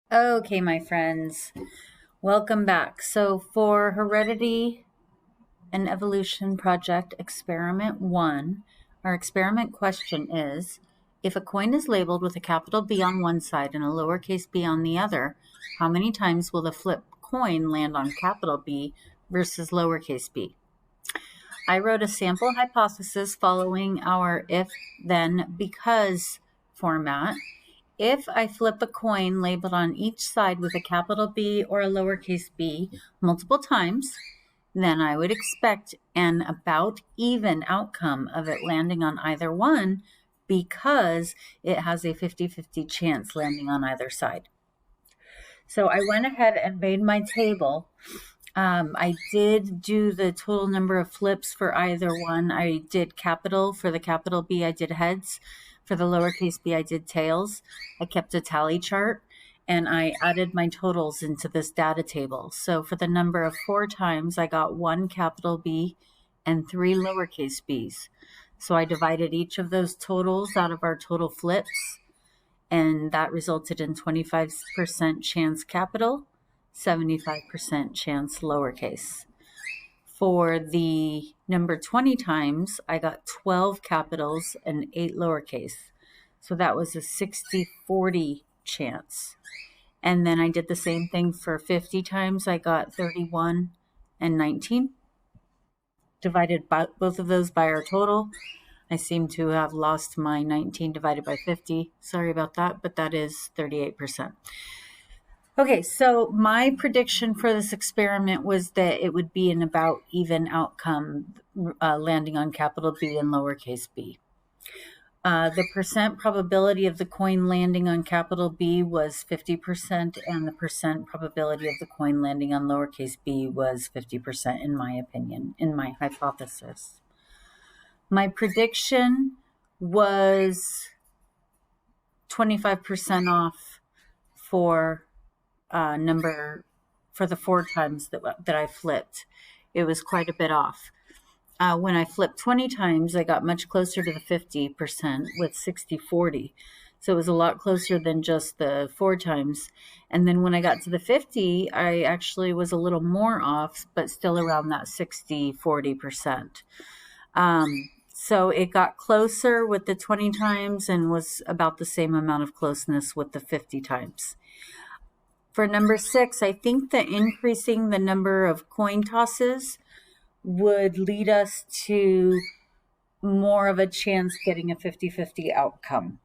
Okay, my friends, welcome back. So for Heredity and Evolution Project Experiment 1, our experiment question is, if a coin is labeled with a capital B on one side and a lowercase b on the other, how many times will the flipped coin land on capital B versus lowercase b? I wrote a sample hypothesis following our if, then, because format. If I flip a coin labeled on each side with a capital B or a lowercase b multiple times, then I would expect an about even outcome of it landing on either one because it has a 50-50 chance landing on either side. So I went ahead and made my table. I did do the total number of flips for either one. I did capital. For the capital B, I did heads. For the lowercase b, I did tails. I kept a tally chart and I added my totals into this data table. So for the number of 4 times, I got 1 capital B and 3 lowercase b's. So I divided each of those totals out of our total flips, and that resulted in 25% chance capital, 75% chance lowercase. For the number 20 times, I got 12 capitals and 8 lowercase. So that was a 60-40 chance. And then I did the same thing for 50 times. I got 31 and 19. Divided both of those by our total. I seem to have lost my 19 divided by 50. Sorry about that, but that is 38%. Okay, so my prediction for this experiment was that it would be an about even outcome, landing on capital B and lowercase b. The percent probability of the coin landing on capital B was 50%, and the percent probability of the coin landing on lowercase b was 50%, in my opinion, in my hypothesis. My prediction was 25% off for for the 4 times that I flipped. It was quite a bit off. When I flipped 20 times, I got much closer to the 50% with 60-40. So it was a lot closer than just the 4 times. And then when I got to the 50, I actually was a little more off, but still around that 60-40%. So it got closer with the 20 times and was about the same amount of closeness with the 50 times. For number 6, I think that increasing the number of coin tosses would lead us to more of a chance getting a 50-50 outcome.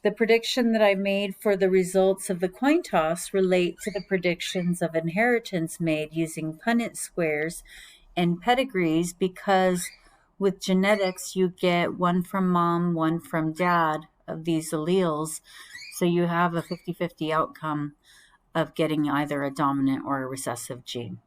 The prediction that I made for the results of the coin toss relate to the predictions of inheritance made using Punnett squares and pedigrees, because with genetics you get one from mom, one from dad of these alleles, so you have a 50-50 outcome of getting either a dominant or a recessive gene.